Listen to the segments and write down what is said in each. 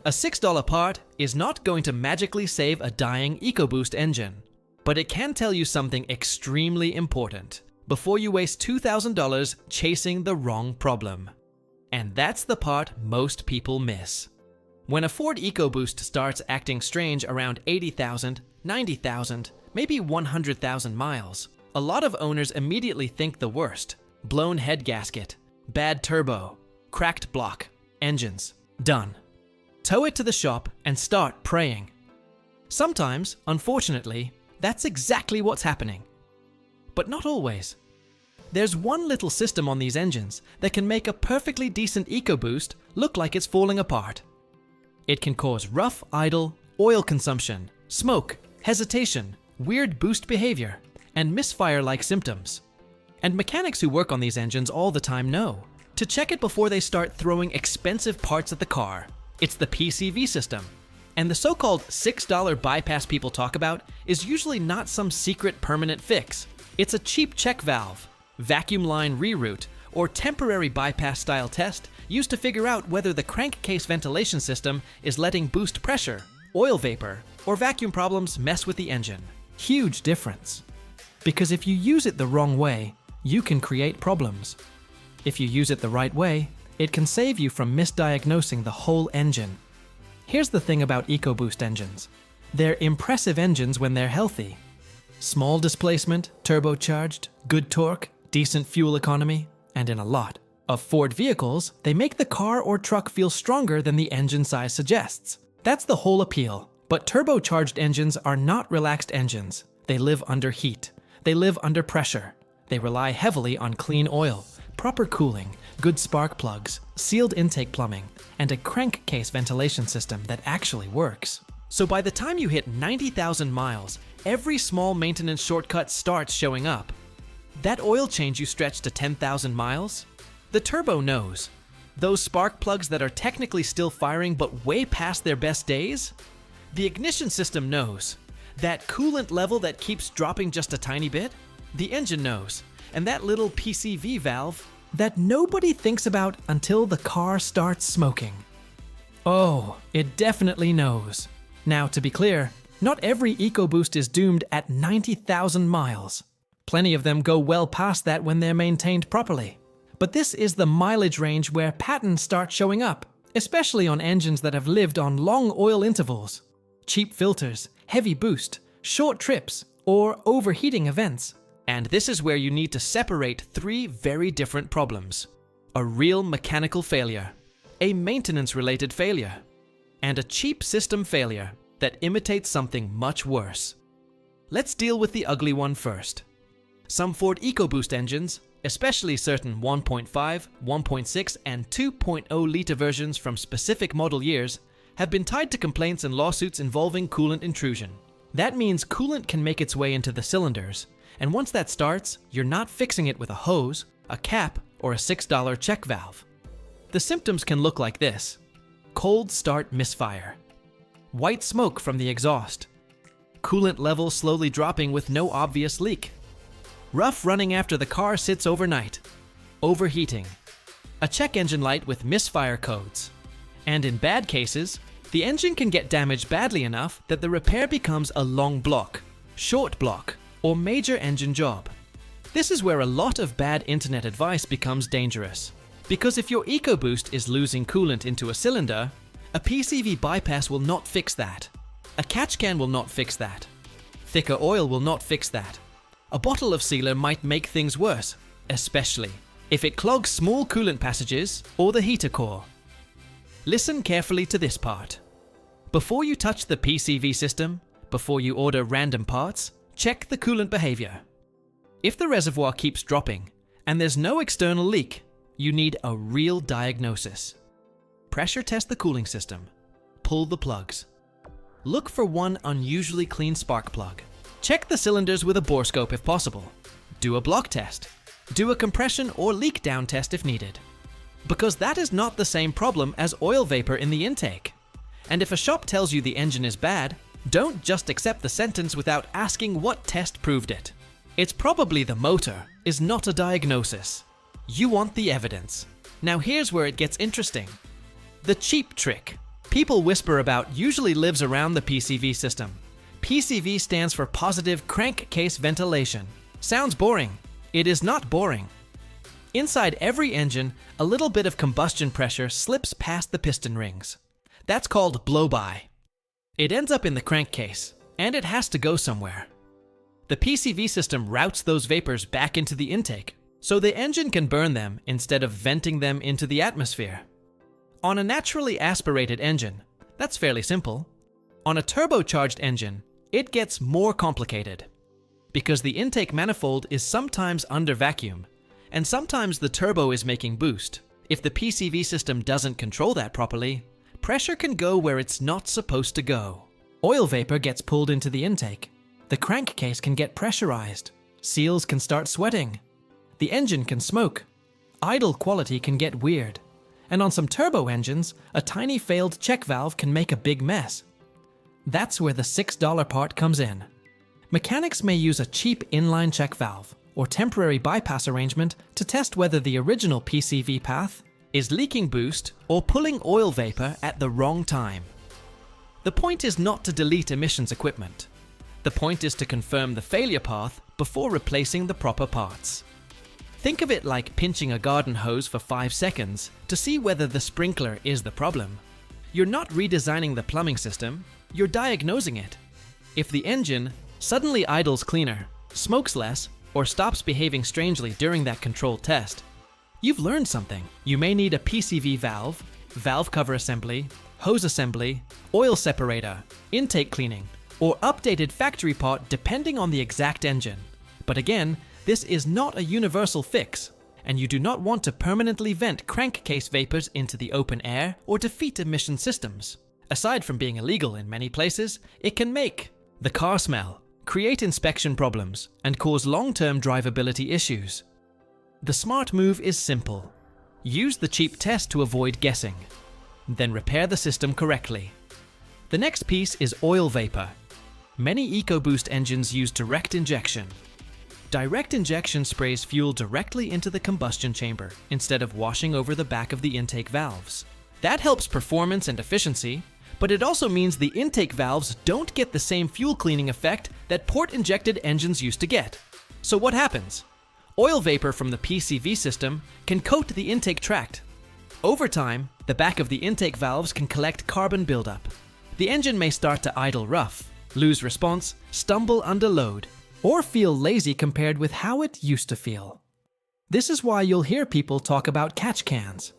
A $6 part is not going to magically save a dying EcoBoost engine, but it can tell you something extremely important before you waste $2,000 chasing the wrong problem. And that's the part most people miss. When a Ford EcoBoost starts acting strange around 80,000, 90,000, maybe 100,000 miles, a lot of owners immediately think the worst. Blown head gasket, bad turbo, cracked block, engines, done. Tow it to the shop and start praying. Sometimes, unfortunately, that's exactly what's happening. But not always. There's one little system on these engines that can make a perfectly decent EcoBoost look like it's falling apart. It can cause rough idle, oil consumption, smoke, hesitation, weird boost behavior, and misfire-like symptoms. And mechanics who work on these engines all the time know to check it before they start throwing expensive parts at the car. It's the PCV system. And the so-called $6 bypass people talk about is usually not some secret permanent fix. It's a cheap check valve, vacuum line reroute, or temporary bypass style test used to figure out whether the crankcase ventilation system is letting boost pressure, oil vapor, or vacuum problems mess with the engine. Huge difference. Because if you use it the wrong way, you can create problems. If you use it the right way, it can save you from misdiagnosing the whole engine. Here's the thing about EcoBoost engines. They're impressive engines when they're healthy. Small displacement, turbocharged, good torque, decent fuel economy, and in a lot of Ford vehicles, they make the car or truck feel stronger than the engine size suggests. That's the whole appeal. But turbocharged engines are not relaxed engines. They live under heat. They live under pressure. They rely heavily on clean oil, proper cooling, good spark plugs, sealed intake plumbing, and a crankcase ventilation system that actually works. So by the time you hit 90,000 miles, every small maintenance shortcut starts showing up. That oil change you stretched to 10,000 miles? The turbo knows. Those spark plugs that are technically still firing but way past their best days? The ignition system knows. That coolant level that keeps dropping just a tiny bit? The engine knows. And that little PCV valve that nobody thinks about until the car starts smoking. Oh, it definitely knows. Now, to be clear, not every EcoBoost is doomed at 90,000 miles. Plenty of them go well past that when they're maintained properly. But this is the mileage range where patterns start showing up, especially on engines that have lived on long oil intervals, cheap filters, heavy boost, short trips, or overheating events. And this is where you need to separate three very different problems: a real mechanical failure, a maintenance-related failure, and a cheap system failure that imitates something much worse. Let's deal with the ugly one first. Some Ford EcoBoost engines, especially certain 1.5, 1.6, and 2.0 liter versions from specific model years, have been tied to complaints and lawsuits involving coolant intrusion. That means coolant can make its way into the cylinders, and once that starts, you're not fixing it with a hose, a cap, or a $6 check valve. The symptoms can look like this: cold start misfire, white smoke from the exhaust, coolant level slowly dropping with no obvious leak, rough running after the car sits overnight, overheating, a check engine light with misfire codes, and in bad cases, the engine can get damaged badly enough that the repair becomes a long block, short block, or major engine job. This is where a lot of bad internet advice becomes dangerous. Because if your EcoBoost is losing coolant into a cylinder, a PCV bypass will not fix that. A catch can will not fix that. Thicker oil will not fix that. A bottle of sealer might make things worse, especially if it clogs small coolant passages or the heater core. Listen carefully to this part. Before you touch the PCV system, before you order random parts, check the coolant behavior. If the reservoir keeps dropping and there's no external leak, you need a real diagnosis. Pressure test the cooling system. Pull the plugs. Look for one unusually clean spark plug. Check the cylinders with a borescope if possible. Do a block test. Do a compression or leak down test if needed. Because that is not the same problem as oil vapor in the intake. And if a shop tells you the engine is bad, don't just accept the sentence without asking what test proved it. It's probably the motor, is not a diagnosis. You want the evidence. Now here's where it gets interesting. The cheap trick. people whisper about usually lives around the PCV system. PCV stands for positive crankcase ventilation. Sounds boring. It is not boring. Inside every engine, a little bit of combustion pressure slips past the piston rings. That's called blow-by. It ends up in the crankcase, and it has to go somewhere. The PCV system routes those vapors back into the intake, so the engine can burn them instead of venting them into the atmosphere. On a naturally aspirated engine, that's fairly simple. On a turbocharged engine, it gets more complicated. Because the intake manifold is sometimes under vacuum, and sometimes the turbo is making boost. If the PCV system doesn't control that properly, pressure can go where it's not supposed to go. Oil vapor gets pulled into the intake. The crankcase can get pressurized. Seals can start sweating. The engine can smoke. Idle quality can get weird. And on some turbo engines, a tiny failed check valve can make a big mess. That's where the $6 part comes in. Mechanics may use a cheap inline check valve or temporary bypass arrangement to test whether the original PCV path is leaking boost or pulling oil vapor at the wrong time. The point is not to delete emissions equipment. The point is to confirm the failure path before replacing the proper parts. Think of it like pinching a garden hose for 5 seconds to see whether the sprinkler is the problem. You're not redesigning the plumbing system, you're diagnosing it. If the engine suddenly idles cleaner, smokes less, or stops behaving strangely during that controlled test, you've learned something. You may need a PCV valve, valve cover assembly, hose assembly, oil separator, intake cleaning, or updated factory part depending on the exact engine. But again, this is not a universal fix, and you do not want to permanently vent crankcase vapors into the open air or defeat emission systems. Aside from being illegal in many places, it can make the car smell, create inspection problems, and cause long-term drivability issues. The smart move is simple. Use the cheap test to avoid guessing. Then repair the system correctly. The next piece is oil vapor. Many EcoBoost engines use direct injection. Direct injection sprays fuel directly into the combustion chamber instead of washing over the back of the intake valves. That helps performance and efficiency, but it also means the intake valves don't get the same fuel cleaning effect that port-injected engines used to get. So what happens? Oil vapor from the PCV system can coat the intake tract. Over time, the back of the intake valves can collect carbon buildup. The engine may start to idle rough, lose response, stumble under load, or feel lazy compared with how it used to feel. This is why you'll hear people talk about catch cans.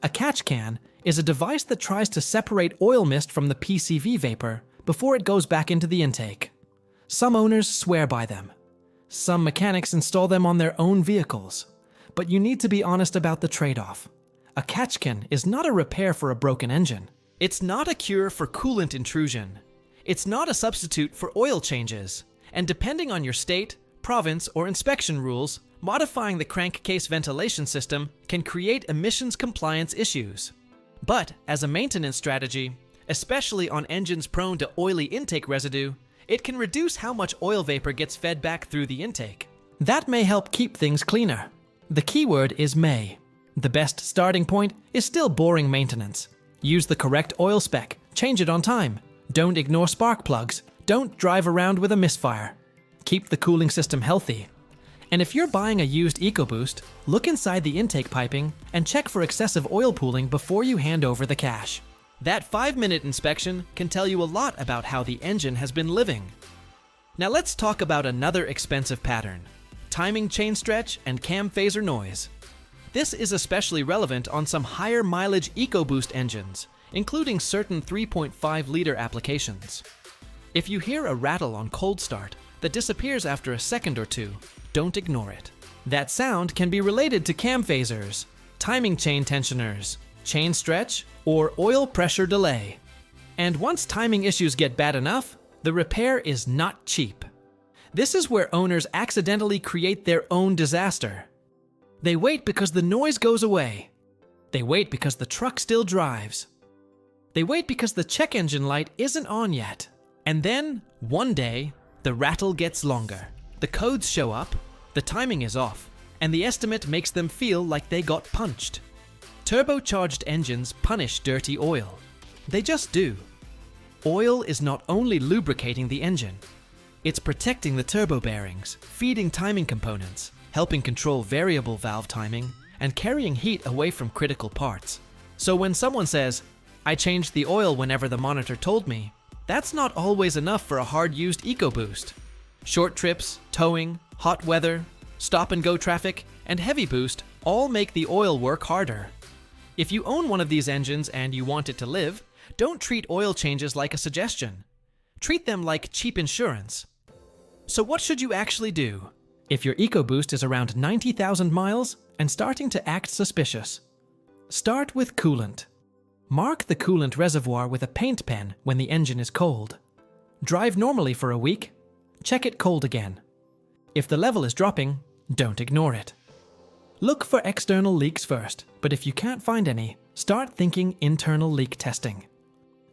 A catch can is a device that tries to separate oil mist from the PCV vapor before it goes back into the intake. Some owners swear by them. Some mechanics install them on their own vehicles. But you need to be honest about the trade-off. A catch can is not a repair for a broken engine. It's not a cure for coolant intrusion. It's not a substitute for oil changes. And depending on your state, province, or inspection rules, modifying the crankcase ventilation system can create emissions compliance issues. But as a maintenance strategy, especially on engines prone to oily intake residue, it can reduce how much oil vapor gets fed back through the intake. That may help keep things cleaner. The keyword is may. The best starting point is still boring maintenance. Use the correct oil spec, change it on time. Don't ignore spark plugs. Don't drive around with a misfire. Keep the cooling system healthy. And if you're buying a used EcoBoost, look inside the intake piping and check for excessive oil pooling before you hand over the cash. That 5-minute inspection can tell you a lot about how the engine has been living. Now let's talk about another expensive pattern: timing chain stretch and cam phaser noise. This is especially relevant on some higher mileage EcoBoost engines, including certain 3.5-liter applications. If you hear a rattle on cold start that disappears after a second or two, don't ignore it. That sound can be related to cam phasers, timing chain tensioners, chain stretch, or oil pressure delay. And once timing issues get bad enough, the repair is not cheap. This is where owners accidentally create their own disaster. They wait because the noise goes away. They wait because the truck still drives. They wait because the check engine light isn't on yet. And then, one day, the rattle gets longer. The codes show up, the timing is off, and the estimate makes them feel like they got punched. Turbocharged engines punish dirty oil. They just do. Oil is not only lubricating the engine, it's protecting the turbo bearings, feeding timing components, helping control variable valve timing, and carrying heat away from critical parts. So when someone says, "I changed the oil whenever the monitor told me," that's not always enough for a hard-used EcoBoost. Short trips, towing, hot weather, stop-and-go traffic, and heavy boost all make the oil work harder. If you own one of these engines and you want it to live, don't treat oil changes like a suggestion. Treat them like cheap insurance. So what should you actually do if your EcoBoost is around 90,000 miles and starting to act suspicious? Start with coolant. Mark the coolant reservoir with a paint pen when the engine is cold. Drive normally for a week. Check it cold again. If the level is dropping, don't ignore it. Look for external leaks first, but if you can't find any, start thinking internal leak testing.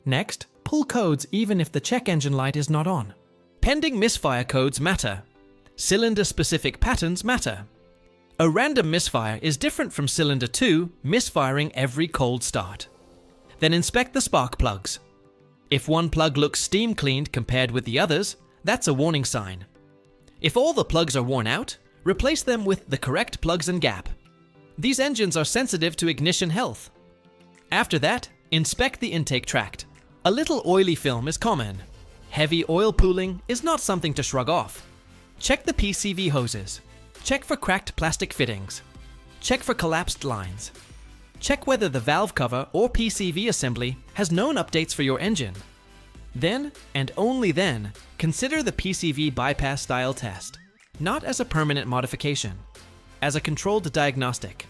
Next, pull codes even if the check engine light is not on. Pending misfire codes matter. Cylinder-specific patterns matter. A random misfire is different from cylinder 2 misfiring every cold start. Then inspect the spark plugs. If one plug looks steam cleaned compared with the others, that's a warning sign. If all the plugs are worn out, replace them with the correct plugs and gap. These engines are sensitive to ignition health. After that, inspect the intake tract. A little oily film is common. Heavy oil pooling is not something to shrug off. Check the PCV hoses. Check for cracked plastic fittings. Check for collapsed lines. Check whether the valve cover or PCV assembly has known updates for your engine. Then, and only then, consider the PCV bypass style test, not as a permanent modification, as a controlled diagnostic.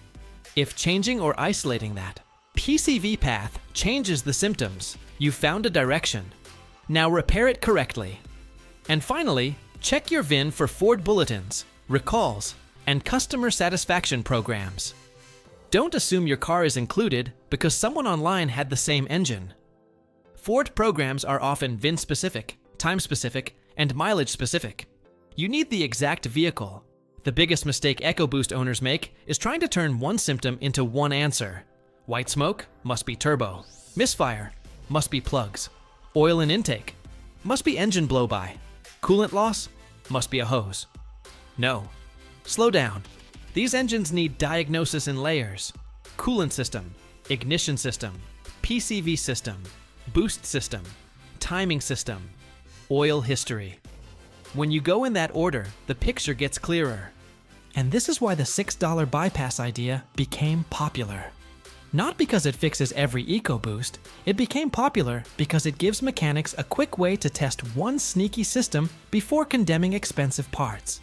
If changing or isolating that PCV path changes the symptoms, you've found a direction. Now repair it correctly. And finally, check your VIN for Ford bulletins, recalls, and customer satisfaction programs. Don't assume your car is included because someone online had the same engine. Ford programs are often VIN-specific, time-specific, and mileage-specific. You need the exact vehicle. The biggest mistake EcoBoost owners make is trying to turn one symptom into one answer. White smoke must be turbo. Misfire must be plugs. Oil in intake must be engine blow-by. Coolant loss must be a hose. No. Slow down. These engines need diagnosis in layers. Coolant system, ignition system, PCV system, boost system, timing system, oil history. When you go in that order, the picture gets clearer. And this is why the $6 bypass idea became popular. Not because it fixes every EcoBoost, it became popular because it gives mechanics a quick way to test one sneaky system before condemning expensive parts.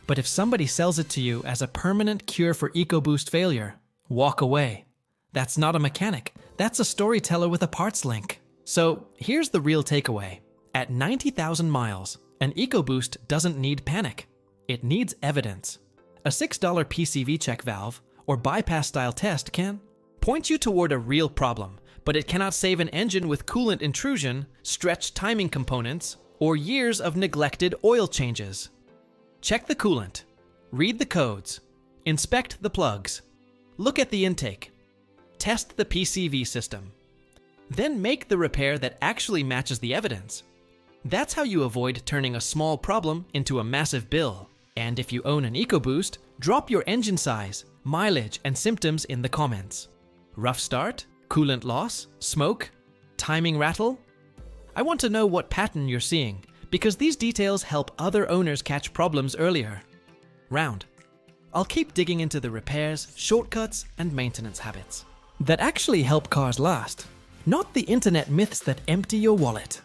But if somebody sells it to you as a permanent cure for EcoBoost failure, walk away. That's not a mechanic, that's a storyteller with a parts link. So here's the real takeaway. At 90,000 miles, an EcoBoost doesn't need panic. It needs evidence. A $6 PCV check valve or bypass style test can point you toward a real problem, but it cannot save an engine with coolant intrusion, stretched timing components, or years of neglected oil changes. Check the coolant, read the codes, inspect the plugs, look at the intake, test the PCV system. Then make the repair that actually matches the evidence. That's how you avoid turning a small problem into a massive bill. And if you own an EcoBoost, drop your engine size, mileage, and symptoms in the comments. Rough start, coolant loss, smoke, timing rattle? I want to know what pattern you're seeing, because these details help other owners catch problems earlier. Round. I'll keep digging into the repairs, shortcuts, and maintenance habits that actually help cars last, not the internet myths that empty your wallet.